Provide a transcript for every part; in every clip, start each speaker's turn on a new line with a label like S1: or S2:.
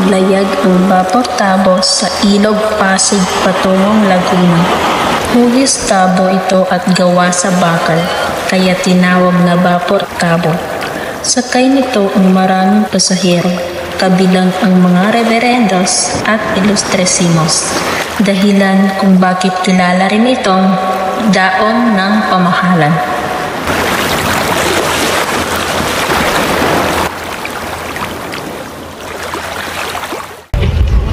S1: maglayag ang Vapor Tabo sa Ilog Pasig patungong Laguna. Hugis tabo ito at gawa sa bakal, kaya tinawag na Vapor Tabo. Sakay nito ang maraming pasahero, kabilang ang mga reverendos at ilustrasimos, dahilan kung bakit kilala rin itong daong ng pamahalan.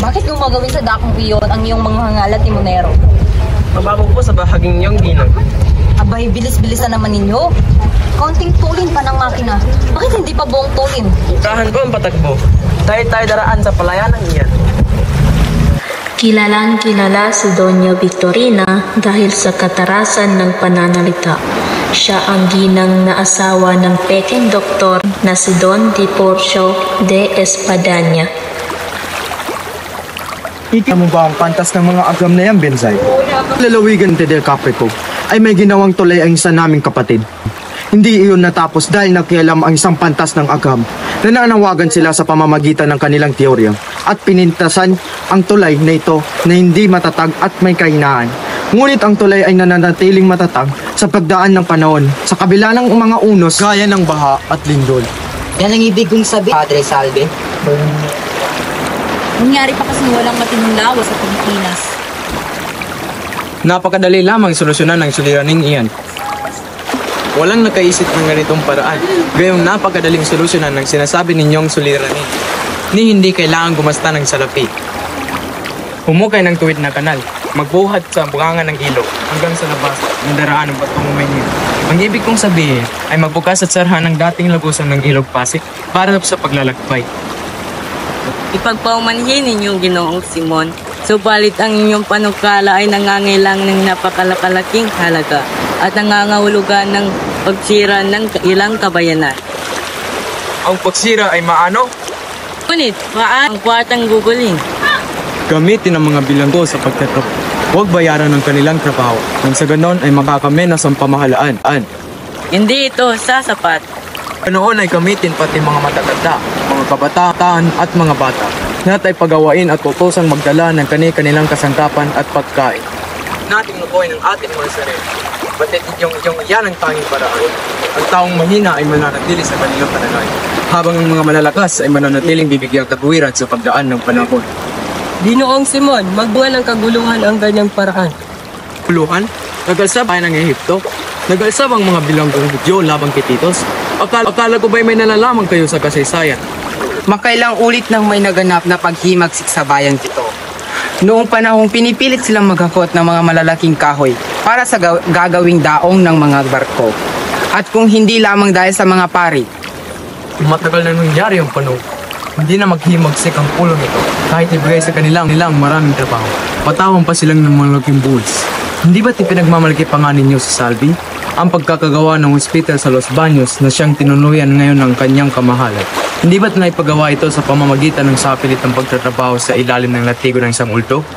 S2: Bakit gumagawin sa dakong iyon ang iyong mga hangalat ni Monero?
S3: Mababaw po sa bahaging niyong ginang.
S2: Abay, bilis-bilis na naman ninyo. Kaunting tulin pa ng makina. Bakit hindi pa buong tulin?
S3: Kahan ko ang patagbo. Tayo daraan sa palayanan iyan.
S1: Kilalang kilala si Doña Victorina dahil sa katarasan ng pananalita. Siya ang ginang na asawa ng peking doktor na si Don Diporcio de Espadaña.
S4: Ikita mo ba ang pantas ng mga agam na yan, Bensay? Lalawigan del Caprico ay may ginawang tulay ang isa naming kapatid. Hindi iyon natapos dahil nakialam ang isang pantas ng agam na nanawagan sila sa pamamagitan ng kanilang teorya at pinintasan ang tulay na ito na hindi matatag at may kahinaan. Ngunit ang tulay ay nananatiling matatag sa pagdaan ng panahon sa kabila ng mga unos gaya ng baha at lindol.
S5: Yan ang ibig kong sabihin, Padre Salve.
S2: Nangyari pa kasi walang matinong lawas sa Pilipinas.
S3: Napakadali lamang solusyonan ng suliraning iyan. Walang nakaisip ng ganitong paraan. Gayong napakadaling solusyonan ng sinasabi ninyong suliranin. Ni hindi kailangan gumasta ng salapi. Humukay ng tuwid na kanal. Magbuhat sa bungangan ng ilog hanggang sa labas ng daraan ng patungong Maynila. Ang ibig kong sabihin ay magbukas at sarhan ng dating lagusan ng ilog Pasig para sa paglalakbay.
S6: Ipagpaumanhin ninyong Ginoong Simon, subalit ang inyong panukala ay nangangailang ng napakalakalaking halaga at nangangahulugan ng pagsira ng ilang kabayanan.
S3: Ang pagsira ay maano?
S6: Ngunit, paano ang kwartang gugulin?
S3: Gamitin ang mga bilanggo sa pagtatrap. Huwag bayaran ng kanilang trabaho. Nang sa ganon ay makakamenas ang pamahalaan.
S6: Hindi ito sasapat.
S3: Noon ay gamitin pati mga matatanda, mga kabataan at mga bata. Lahat ay pagawain at utosang magdala ng kanilang kasangkapan at pagkain. Nating lukuhin ang ating mga sarili. Batit inyong yan ang tanging paraan. Ang taong mahina ay mananatili sa kanilang pananay, habang ang mga malalakas ay mananatiling bibigyang taguwiran sa pagdaan ng panahon.
S6: Ginoong Simon, magbuwan ng kaguluhan ang ganyang paraan.
S3: Kaguluhan? Nagalsab ay ng Ehipto? Nagalsab ang mga bilanggong Hudyo labang kay Titos? Akala ko ba'y may nalalaman kayo sa kasaysayan?
S5: Makailang ulit nang may naganap na paghimagsik sa bayang ito. Noong panahong pinipilit silang maghakot ng mga malalaking kahoy para sa gagawing daong ng mga barko. At kung hindi lamang dahil sa mga pari.
S3: Matagal na nangyari ang panahon. Hindi na maghimagsik ang pulong ito kahit ibigay sa nilang maraming trabaho. Patawan pa silang ng malaking bulls. Hindi ba't ipinagmamalaki pa nga ninyo sa Salvi? Ang pagkakagawa ng hospital sa Los Baños na siyang tinunuyan ngayon ng kanyang kamahalan. Hindi ba't naipagawa ito sa pamamagitan ng sapilit ng pagtatrabaho sa ilalim ng latigo ng isang ulto?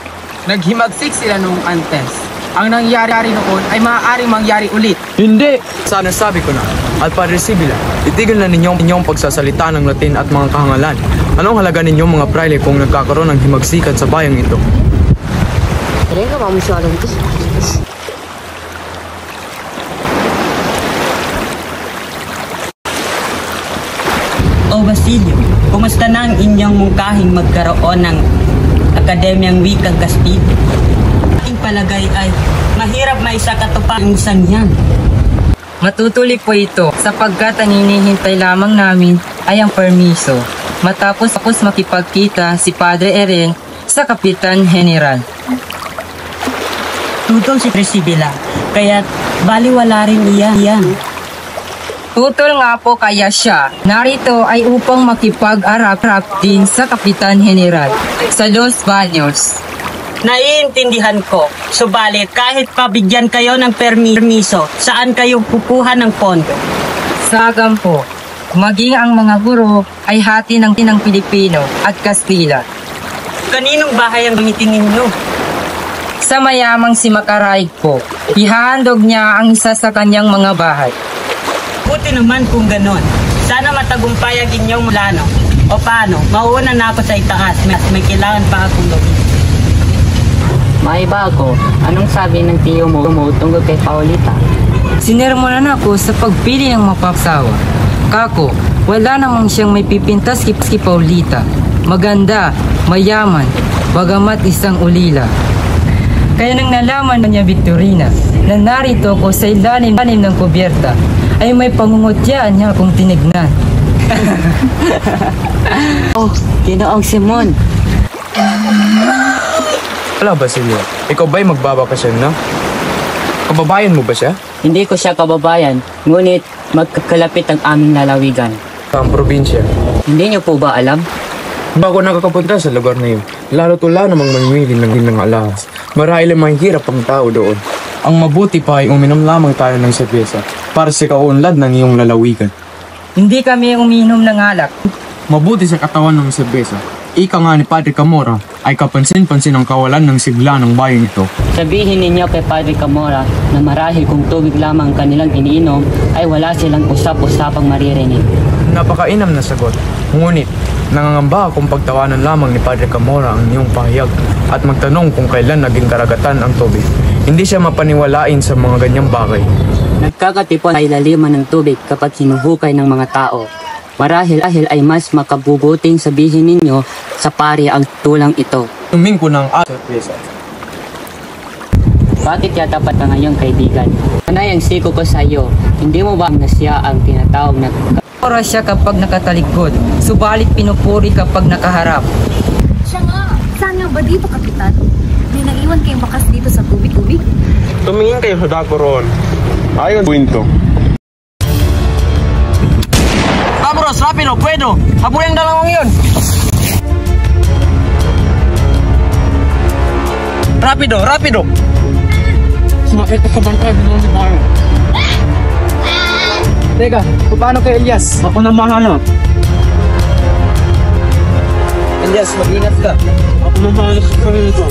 S5: Naghimagsik sila noong antes. Ang nangyari noon ay maaaring mangyari ulit.
S3: Hindi! Sana sabi ko na. At Padre Sibila, itigil na ninyong pagsasalita ng Latin at mga kahangalan. Anong halaga ninyong mga praile kung nagkakaroon ng himagsikan sa bayang ito?
S2: Talaga ba mo siya alam ito?
S6: O Basilio, kumusta na ang inyong mungkahing magkaroon ng Akademyang Wikang Kastilo? Aking palagay ay mahirap maisakatupad ang isang yan.
S5: Matutuloy po ito sapagkat ang hinihintay lamang namin ay ang permiso matapos makipagkita si Padre Ereng sa Kapitan General.
S6: Tutol si Presibila, kaya baliwala rin iyan.
S5: Tutol nga po kaya siya. Narito ay upang makipag-arap din sa Kapitan General sa Los Baños.
S6: Naiintindihan ko, subalit kahit pabigyan kayo ng permiso, saan kayo kukuha ng pondo?
S5: Sagam po, maging ang mga guro ay hati ng Pilipino at Kastila.
S6: Kaninong bahay ang gamitin ninyo?
S5: Sa mayamang si Makaraig po, ihahandog niya ang isa sa kanyang mga bahay.
S6: Buti naman kung ganon. Sana matagumpay ang inyong plano. O paano? Mauuna na ako sa itaas. May kailangan pa akong gawin.
S7: Maiba ako. Anong sabi ng tiyo mo tungkol kay Paulita?
S5: Sinermonan ako sa pagpili ng mapasawa. Kako, wala namang siyang may pipintas kay Paulita. Maganda, mayaman, bagamat isang ulila. Kaya nang nalaman niya Victorina na narito ako sa ilalim ng kubyerta, ay may pangungutyaan niya akong tinignan.
S7: Oh, Ginoong Simon.
S3: Wala ba sa'yo? Ikaw ba'y magbabakasyon na? Kababayan mo ba siya?
S7: Hindi ko siya kababayan, ngunit magkakalapit ang aming lalawigan.
S3: Ang probinsya.
S7: Hindi niyo po ba alam?
S3: Bago nakakapunta sa lugar na yun, lalo tula namang mamili ng alahas. Marahil ay mahihirap ang tao doon. Ang mabuti pa ay uminom lamang tayo ng serbesa para sa kaunlad ng iyong lalawigan.
S5: Hindi kami umiinom ng alak.
S3: Mabuti sa katawan ng serbesa. Ika nga ni Padre Camora ay kapansin-pansin ang kawalan ng sigla ng bayan ito.
S7: Sabihin ninyo kay Padre Camora na marahil kung tubig lamang ang kanilang iniinom ay wala silang usap-usapang maririnig.
S3: Napakainam na sagot. Ngunit, nangangamba akong pagtawanan lamang ni Padre Camora ang iyong pahayag at magtanong kung kailan naging karagatan ang tubig. Hindi siya mapaniwalain sa mga ganyang bagay.
S7: Nagkakatipon ay laliman ng tubig kapag hinuhukay ng mga tao. Marahil ay mas makabubuting sabihin ninyo sa pari ang tulang ito.
S3: Tuming ko ng serbesa.
S7: Bakit yata pa ka ngayon, kaibigan? Panay ang siko ko sa iyo. Hindi mo ba na siya ang tinatawag na
S5: Ora siya kapag nakatalikod, subalit pinupuri kapag nakaharap.
S2: Siya nga. Saan nga ba dito, Kapitan? May naiwan kayong bakas dito sa tubig-tubig?
S8: Tumingin kayo sa dako roon. Ayon kwento.
S3: Vamos, rápido, puedo. Habulin ang dalawang yun. Rápido, rápido. Sumakit ka sa bangkay, binuhin si Mario. Teka, paano kay Elias? Ako na mahanap. Elias, mag-ingat ka. Ako na mahanap sa kanila ito.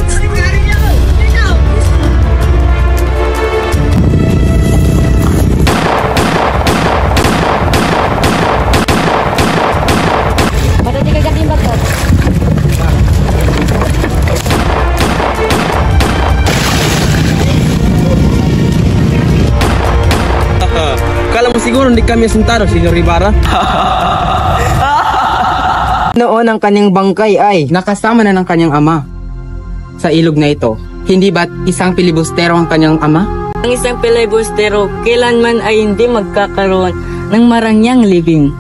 S3: Kala mo siguro hindi kami asuntado, Senyor Ibarra?
S5: Noon ang kanyang bangkay ay nakasama na ng kanyang ama sa ilog na ito. Hindi ba't isang pilibustero ang kanyang ama?
S7: ang isang pilibustero kailanman ay hindi magkakaroon ng marangyang libing.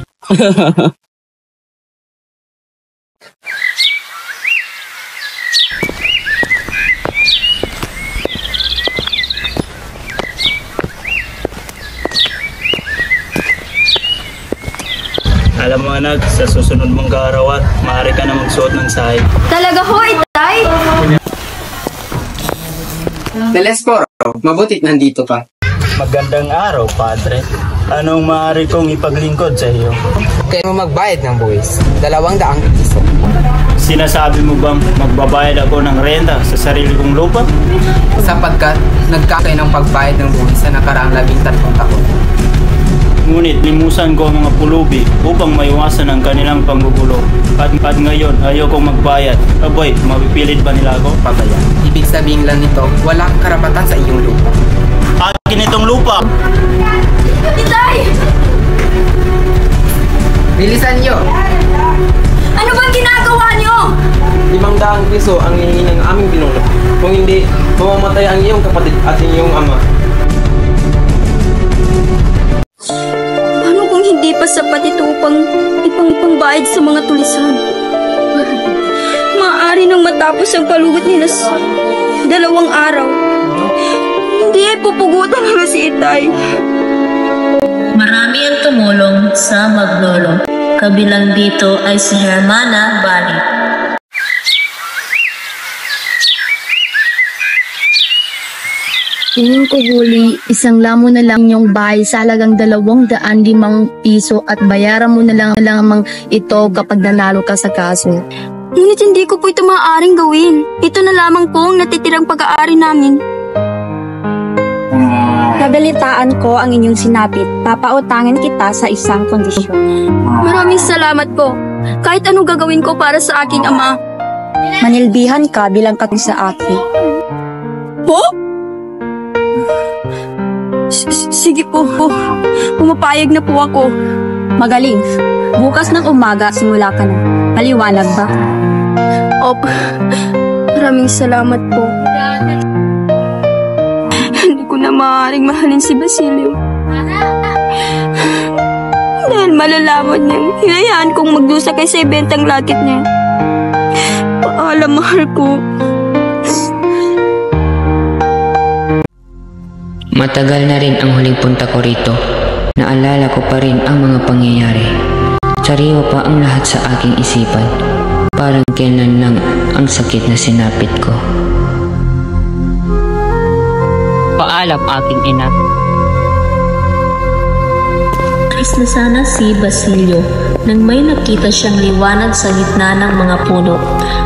S9: Alam mo anak, sa susunod mong kaarawan, maaari ka na magsuot ng sahig.
S2: Talaga ho, Itay?
S5: Telesforo, mabutit nandito ka.
S9: Magandang araw, Padre. Anong maaari kong ipaglingkod sa iyo?
S5: Kaya mo magbayad ng buwis, 200 piso.
S9: Sinasabi mo bang magbabayad ako ng renta sa sarili kong lupa?
S5: Sapagkat nagkakay ng pagbayad ng buwis sa nakaraang 13 taon.
S9: Ngunit limusan ko ang mga pulubi upang maiwasan ang kanilang panggugulo. At ngayon, ayaw kong magbayad. Aboy, mapipilit ba nila ako?
S5: Papaya. Ibig sabihin lang nito, wala kang karapatan sa iyong lupa.
S9: Akin itong lupa!
S2: Itay!
S5: Bilisan niyo!
S2: Ano bang ginagawa niyo?
S3: 500 piso ang hihingi ng aming pinuno. Kung hindi, mamamatay ang iyong kapatid at iyong ama.
S2: Paano kung hindi pa sapat ito upang ipangbayad sa mga tulisan? Maaari nang matapos ang palugod nila sa 2 araw. Hindi ay pupugutan nila si Itay.
S1: Marami ang tumulong sa maglolo. Kabilang dito ay si Hermana Bari.
S10: Tingin ko huli, isang lamo na lang yung bahay sa halagang 205 piso at bayaran mo na lang ito kapag nanalo ka sa kaso.
S2: Ngunit hindi ko po ito maaaring gawin. Ito na lamang po ang natitirang pag-aari namin.
S10: Nabalitaan ko ang inyong sinapit. Papautangin kita sa isang kondisyon.
S2: Maraming salamat po. kahit anong gagawin ko para sa aking ama.
S11: Manilbihan ka bilang kami sa akin.
S2: Po? Sige po. Pumapayag na po ako.
S11: Magaling. Bukas ng umaga, simula ka na. Maliwanag ba?
S2: Opo. Maraming salamat po. Hindi ko na maaaring mahalin si Basilio. Dahil malalaman niyang hinayaan kong magdusa kay sa ibentang lakit niya. Paalam, mahal ko.
S12: Matagal na rin ang huling punta ko rito. Naalala ko pa rin ang mga pangyayari. Sariwa pa ang lahat sa aking isipan. Parang kailan lang ang sakit na sinapit ko.
S7: Paalam aking ina.
S1: Alis na sana si Basilio nang may nakita siyang liwanag sa gitna ng mga puno,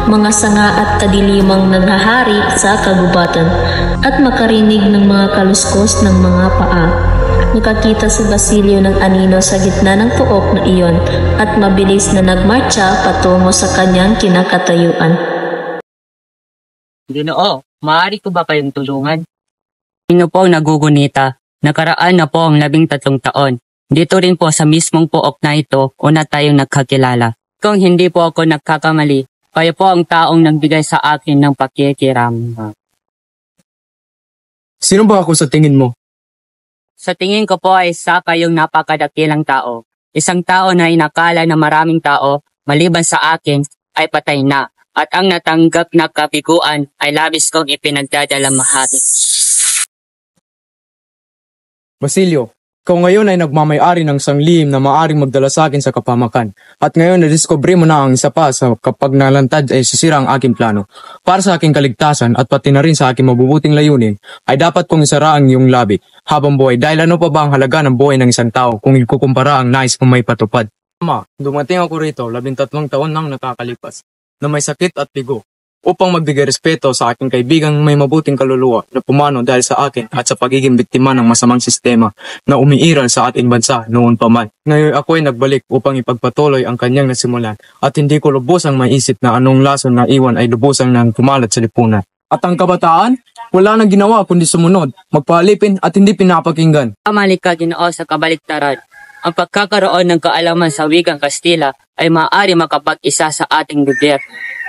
S1: mga sanga at kadilimang naghahari sa kagubatan, at makarinig ng mga kaluskos ng mga paa. Nakakita si Basilio ng anino sa gitna ng pook na iyon at mabilis na nagmarcha patungo sa kanyang kinakatayuan.
S7: Ginoo, maaari ko ba kayong tulungan? Sino po ang nagugunita? Nakaraan na po ang 13 taon. Dito rin po sa mismong pook na ito, una tayong nagkakilala. Kung hindi po ako nagkakamali, kayo po ang taong nagbigay sa akin ng pakikiram.
S3: Sino ba ako sa tingin mo?
S7: Sa tingin ko po ay isa kayong napakadakilang tao. Isang tao na inakala na maraming tao, maliban sa akin, ay patay na. At ang natanggap na kabiguan ay labis kong ipinagdadalamhati.
S3: Basilio, ikaw ngayon ay nagmamayari ng sanglihim na maaring magdala sa akin sa kapamakan. At ngayon nadiskubre mo na ang isa pa sa kapag nalantad ay sisira ang aking plano. Para sa aking kaligtasan at pati na rin sa aking mabubuting layunin, ay dapat kong isara ang iyong labi habang buhay, dahil ano pa ba ang halaga ng buhay ng isang tao kung ikukumpara ang nais kong may patupad. Ama, dumating ako rito 13 taon nang nakakalipas na may sakit at bigo, upang magbigay respeto sa aking kaibigang may mabuting kaluluwa na pumano dahil sa akin at sa pagiging biktima ng masamang sistema na umiiral sa ating bansa noon pa man. Ngayon ako ay nagbalik upang ipagpatuloy ang kanyang nasimulan at hindi ko lubusang maisip na anong lason na iwan ay lubusang nang kumalat sa lipunan. At ang kabataan, wala nang ginawa kundi sumunod, magpaalipin at hindi pinapakinggan.
S7: Kamali ka, Ginoo, sa kabaliktaran. Ang pagkakaroon ng kaalaman sa wikang Kastila ay maaari makapag-isa sa ating gobyerno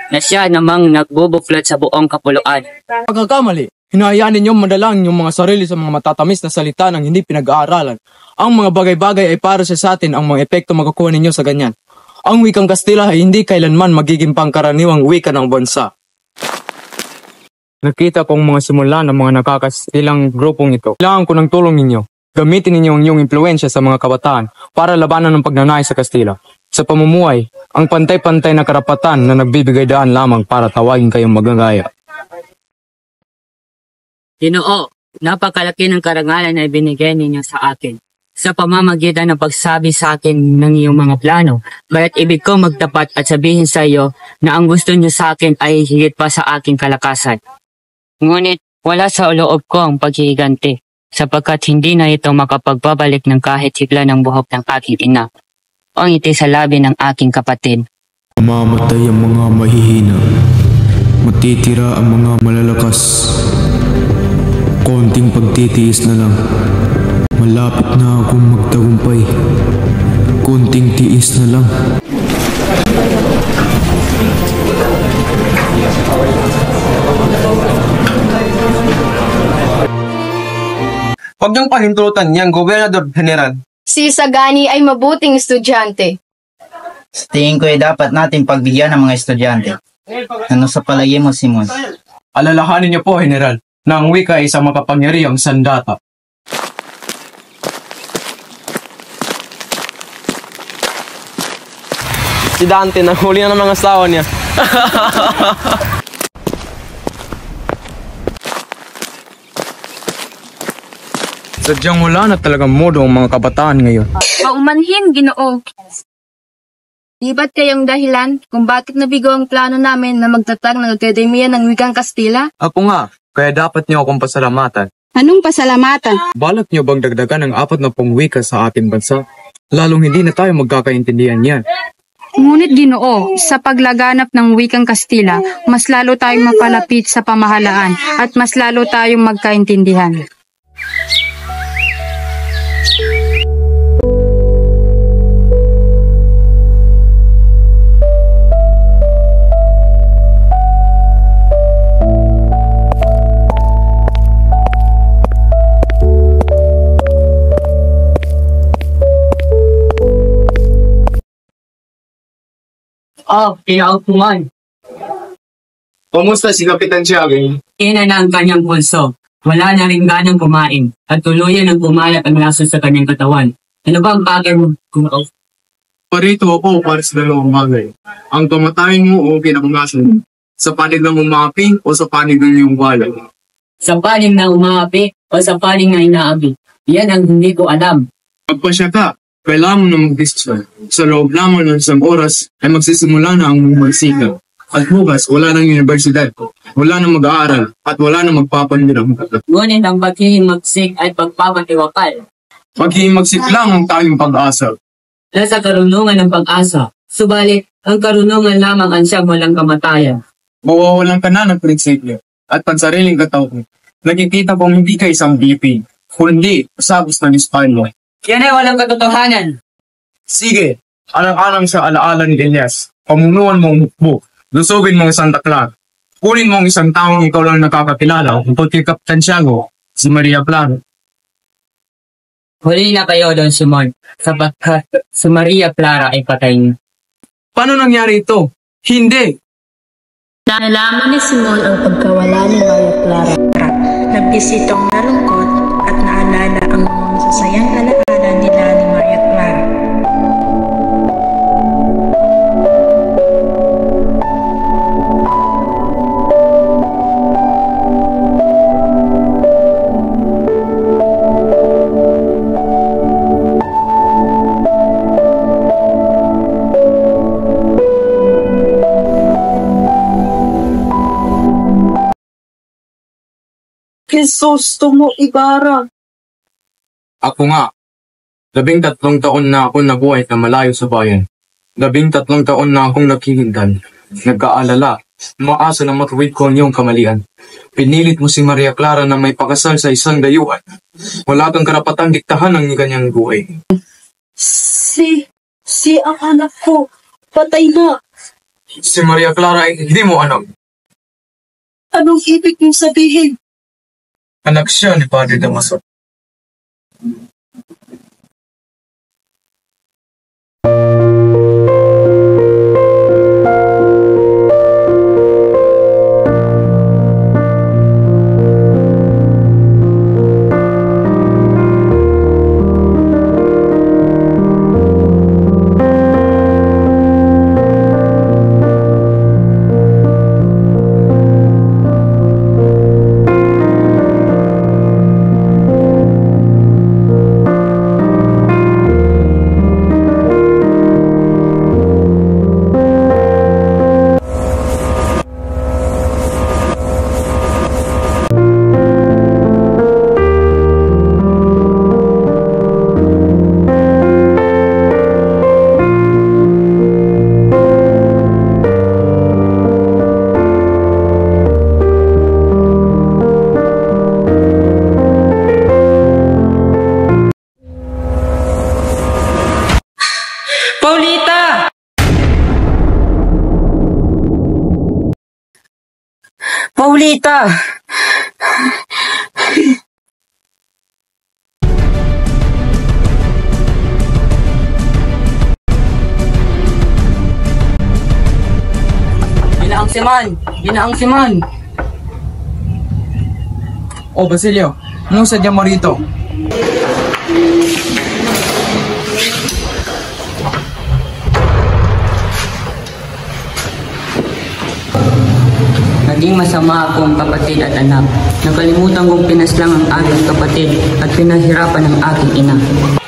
S7: na siya namang nagbubuklod sa buong kapuluan.
S3: Pagkakamali, hinahayaan ninyong madalang yung mga sarili sa mga matatamis na salita ng hindi pinag-aaralan. Ang mga bagay-bagay ay para sa atin ang mga epekto makukuha ninyo sa ganyan. Ang wikang Kastila ay hindi kailanman magiging pangkaraniwang wika ng bansa. Nakita kong mga simula ng mga nakakastilang grupong ito. Kailangan ko ng tulong ninyo. Gamitin ninyo ang iyong impluensya sa mga kabataan para labanan ng pagnanais sa Kastila. Sa pamumuhay, ang pantay-pantay na karapatan na nagbibigay daan lamang para tawagin kayong magagaya.
S7: Ginoo, napakalaki ng karangalan na ibinigay ninyo sa akin. Sa pamamagitan ng pagsabi sa akin ng iyong mga plano, kaya't ibig ko magtapat at sabihin sa iyo na ang gusto niyo sa akin ay higit pa sa aking kalakasan. Ngunit wala sa loob ko ang paghihiganti, sapagkat hindi na ito makapagbabalik ng kahit sigla ng buhok ng aking ina o ngiti sa labi ng aking kapatid.
S13: Mamamatay ang mga mahihina, matitira ang mga malalakas. Konting pagtitiis na lang, malapit na akong magtagumpay. Konting tiis na lang.
S8: Huwag niyong pahintulutan niyang Gobernador General.
S14: Si Sagani ay mabuting estudyante.
S15: Sa tingin ko ay dapat natin pagbigyan ng mga estudyante. Ano sa palagi mo, Simon?
S3: Alalahanin niyo po, General, na ang wika ay isang makapangyarihang sandata.
S8: Si Dante, nahuli na ng mga asawa niya.
S3: Sadyang wala na talagang modo ang mga kabataan ngayon.
S2: Paumanhin, Ginoo. Di ba't kayong dahilan kung bakit nabigo ang plano namin na magtatag ng Akademiya ng Wikang Kastila?
S3: Ako nga, kaya dapat niyo akong pasalamatan.
S14: Anong pasalamatan?
S3: Balak niyo bang dagdagan ng 40 wika sa ating bansa? Lalong hindi na tayo magkakaintindihan yan.
S11: Ngunit Ginoo, sa paglaganap ng wikang Kastila, mas lalo tayong mapalapit sa pamahalaan at mas lalo tayong magkaintindihan.
S7: Kinaupuan.
S3: Kumusta si Kapitan Tiago?
S7: Ina na ang kanyang pulso. Wala na rin ganang kumain at tuluyan ang pumayat ang laso sa kanyang katawan. Ano ba ang bagay mo?
S3: Parito ako para sa dalawang bagay. Ang kamatayan mo o kinabukasan. Sa panig ng umapi o sa panig ng iyong walay.
S7: Sa panig na umaapi o sa panig na inaabi. Yan ang hindi ko alam.
S3: Pagpasya ka, kailangan mo na mag-desisyon. Sa loob lamang ng isang oras ay magsisimula na ang magsigaw. At bukas, wala nang universidad, wala nang mag-aaral, at wala nang magpapanirang.
S7: Ngunit ang paghihimagsik ay pagpapatiwakal.
S3: Paghihimagsik lang ang tayong pag-asa.
S7: Nasa karunungan ng pag-asa. Subalit, ang karunungan lamang ang siyang walang kamatayan.
S3: Mawawalan ka na ng prinsipyo at pansariling katawan. Nakikita kong hindi ka isang BP, kundi sabos ng Espanya.
S7: Yan ay walang katotohanan.
S3: Sige, alang-alang sa alaala ni Elias, pamunuan mo ang hukbo, lusugin mo ang Santa Clara. Kunin mo ang isang taong ikaw lang nakakakilala, ang kay Kapitan Tiago, si Maria Clara.
S7: Huli na kayo, Don Simon, sapagkat si Maria Clara ay patay niya.
S3: Paano nangyari ito? Hindi!
S1: Nalaman ni Simon ang pagkawala ni Maria Clara. Nagbisitong nalungkot at naalala ang mga masasayang alaala nila ni Maria Clara.
S16: Crisostomo Ibarra.
S3: Ako nga. 13 taon na ako nabuhay na malayo sa bayan. 13 taon na akong naghihindan, nagkaalala, maasa na matuwid ko ang iyong kamalian. Pinilit mo si Maria Clara na may pakasal sa isang dayuhan. Wala kang karapatang diktahan ang kanyang buhay.
S16: Si ang anak ko, patay na.
S3: Si Maria Clara ay hindi mo anak.
S16: Anong ibig niyong sabihin?
S3: Anak siya ni Padre Damaso.
S16: Paulita!
S5: Ginaang si Man! Ginaang si Man!
S3: O Basilio, anong sadya mo rito?
S7: Naging masama akong kapatid at anak. Nakalimutan kong pinaslang ang aking kapatid at pinahirapan ang aking ina.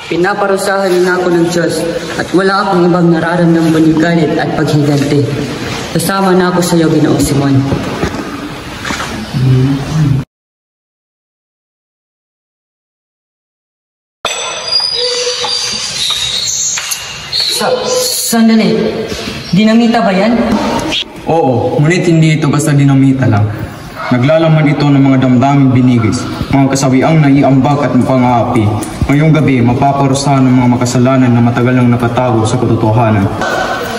S7: Pinaparusahan niya ako ng Diyos at wala akong ibang nararamdam kundi galit at paghiganti. Kasama na ako sa iyo, Ginoong Simon.
S6: Sandali, dinamita ba yan?
S3: Oo, ngunit hindi ito basta dinamita lang. Naglalaman ito ng mga damdaming binigis, mga kasawiang naiambag at pang-aapi. Ngayong gabi, mapaparusahan ng mga makasalanan na matagal nang nakatago sa katotohanan.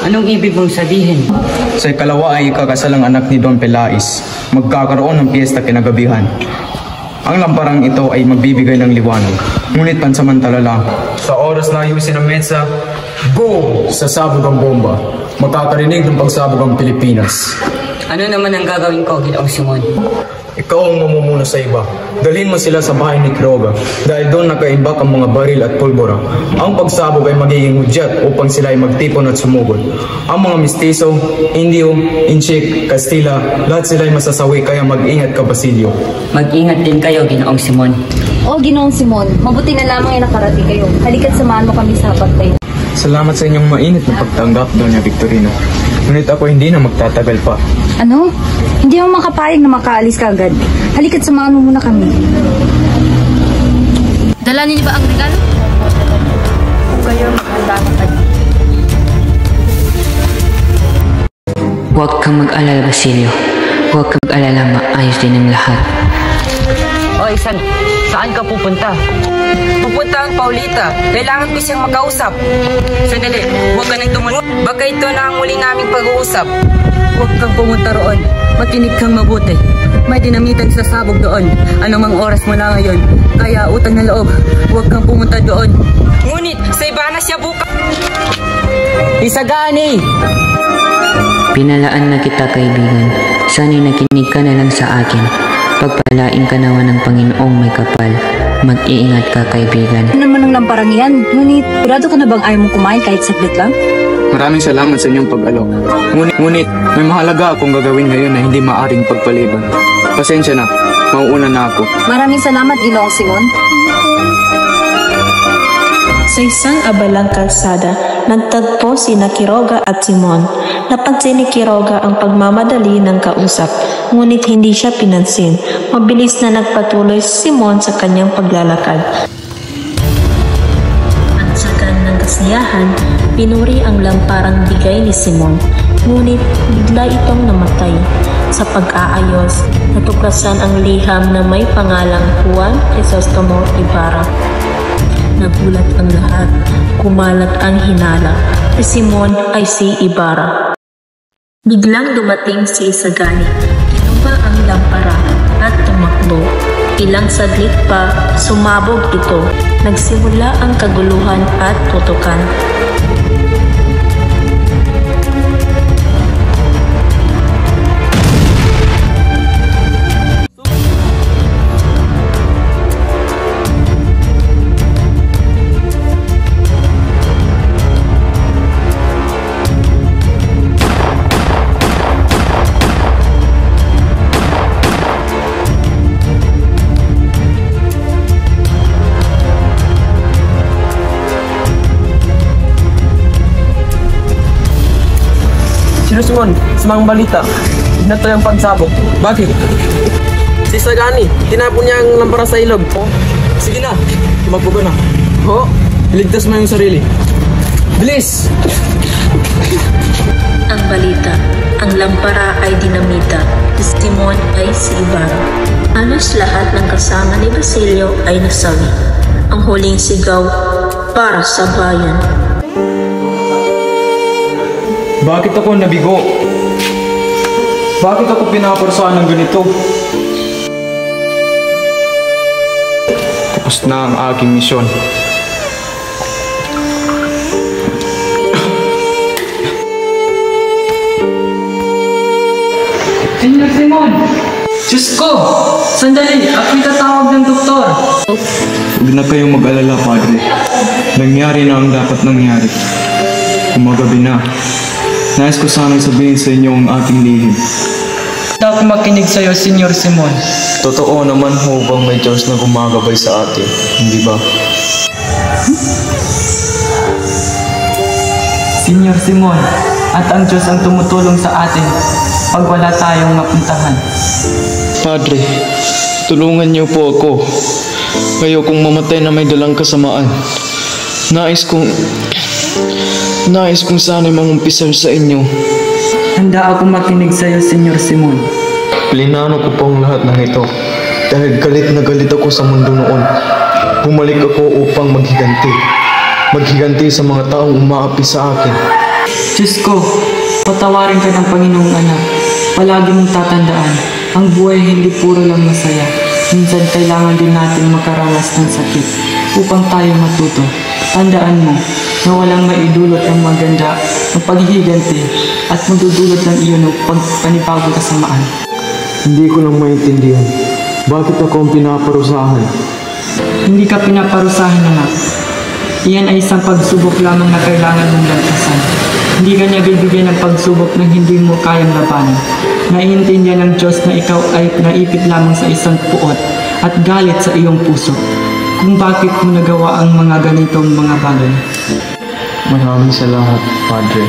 S6: Anong ibig mong sabihin?
S3: Sa ikalawa ay ikakasalang anak ni Don Pelais. Magkakaroon ng piyesta kinagabihan. Ang lamparang ito ay magbibigay ng liwanag, ngunit pansamantala lang. Sa oras na ayusin ang metsa, boom! Sasabog ang bomba. Makakarinig ng pagsabog ang Pilipinas.
S6: Ano naman ang gagawin ko, Ginoong Simon?
S3: Ikaw ang mamumuno sa iba. Dalhin mo sila sa bahay ni Quiroga dahil doon nakaibak ang mga baril at pulbura. Ang pagsabog ay magiging hudyat upang sila ay magtipon at sumugod. Ang mga mistiso, Indio, Inchik, Kastila, lahat sila ay masasawi kaya mag-ingat ka, Basilio.
S6: Mag-ingat din kayo, Ginoong Simon.
S10: O Ginoong Simon, mabuti na lamang ay nakarating kayo. Halika't samahan mo kami sa pagtayo.
S3: Salamat sa inyong mainit na pagtanggap, Doña Victorina. Ngunit ako hindi na magtatagal pa.
S11: Ano? Hindi mo makapayag na makaalis ka agad. Halika't samahan mo muna kami.
S2: Dala niyo ba ang regalo?
S11: Kung kayo maghanda na kayo.
S12: Huwag kang mag-alala, Basilio. Huwag kang mag-alala, maayos din ang lahat.
S5: Oy, saan ka pupunta? Pupunta ang Paulita. Kailangan ko siyang makausap. Sandali, huwag ka nang tumunod. Baka ito na ang muli naming pag-uusap.
S6: Huwag kang pumunta roon. Makinig kang mabuti. May dinamitan sa sabog doon. Anumang oras mula ngayon. Kaya utang na loob. Huwag kang pumunta doon.
S5: Ngunit, sa iba na siya bukas.
S6: Isagani!
S12: Pinalaan na kita, kaibigan. Sana'y nakinig ka na lang sa akin. Pagpalain ka naman ng Panginoong may kapal. Mag-iingat ka, kaibigan.
S11: Ano naman ang lamparang yan? Ngunit, sigurado ka na bang ayaw mong kumain kahit saglit lang?
S3: Maraming salamat sa inyong pag-alok. Ngunit, may mahalaga akong gagawin ngayon na hindi maaring pagpaliban. Pasensya na, mauuna na ako.
S11: Maraming salamat, Ginoong Simon.
S1: Sa isang abalang kalsada, nagtagpo sina Quiroga at Simon. Napansin ni Quiroga ang pagmamadali ng kausap, ngunit hindi siya pinansin. Mabilis na nagpatuloy si Simon sa kanyang paglalakad. Ang sagan ng kasiyahan, pinuri ang lamparang bigay ni Simon, ngunit bigla itong namatay. Sa pag-aayos, natuklasan ang liham na may pangalang Juan Crisostomo Ibarra. Nagulat ang lahat, kumalat ang hinala. Si Simon ay si Ibarra. Biglang dumating si Isagani. Kinuha ang lampara at tumakbo. Ilang saglit pa, sumabog ito. Nagsimula ang kaguluhan at putukan.
S3: Sino Simon? Sumang balita. Tignan tayo ang pagsabog. Bakit? Si Sagani, tinapon niya ang lampara sa ilog. Oh, sige na, tumakbo ka na. Oh, iligtas mo yung sarili. Bilis!
S1: Ang balita, ang lampara ay dinamita. Si Simon ay si Ibarra. Halos lahat ng kasama ni Basilio ay nasawi. Ang huling sigaw para sa bayan.
S3: Bakit ako nabigo? Bakit ako pinaparusahan ng ganito? Tapos na ang aking misyon.
S6: Senyor Simon! Diyos ko! Sandali! Ako'y tatawag ng doktor!
S3: Huwag na kayong mag-alala, Padre. Nangyari na ang dapat nangyari. Kumagabi na. Nais ko sanang sabihin sa inyo ang ating lihim.
S6: Hindi ako makinig sa iyo, Senyor Simon.
S3: Totoo naman ho bang may Diyos na gumagabay sa atin, hindi ba?
S6: Senyor Simon, at ang Diyos ang tumutulong sa atin pag wala tayong mapuntahan.
S13: Padre, tulungan niyo po ako. Ayokong mamatay na may dalang kasamaan. Nais Nais kong sana'y mangumpisal sa inyo.
S17: Handa akong makinig sa iyo, Senyor Simon.
S13: Plinano ko po ang lahat ng ito. Dahil galit na galit ako sa mundo noon. Bumalik ako upang maghiganti. Maghiganti sa mga taong umaapi sa akin.
S17: Diyos ko, patawarin ka ng Panginoong Anak. Palagi mong tatandaan, ang buhay hindi puro lang masaya. Minsan kailangan din natin makaranas ng sakit upang tayo matuto. Tandaan mo na walang maidulot ng maganda ng paghihiganti at magdudulot ng iyon ng panibagong kasamaan.
S13: Hindi ko lang maintindihan. Bakit ako ang pinaparusahan?
S17: Hindi ka pinaparusahan, anak. Iyan ay isang pagsubok lamang na kailangan mong lagpasan. Hindi ka niya bibigyan ng pagsubok na hindi mo kayang labanan. Naiintindihan ng Diyos na ikaw ay naipit lamang sa isang puot at galit sa iyong puso kung bakit mo nagawa ang mga ganitong mga bagay.
S13: Maraming salamat, Padre.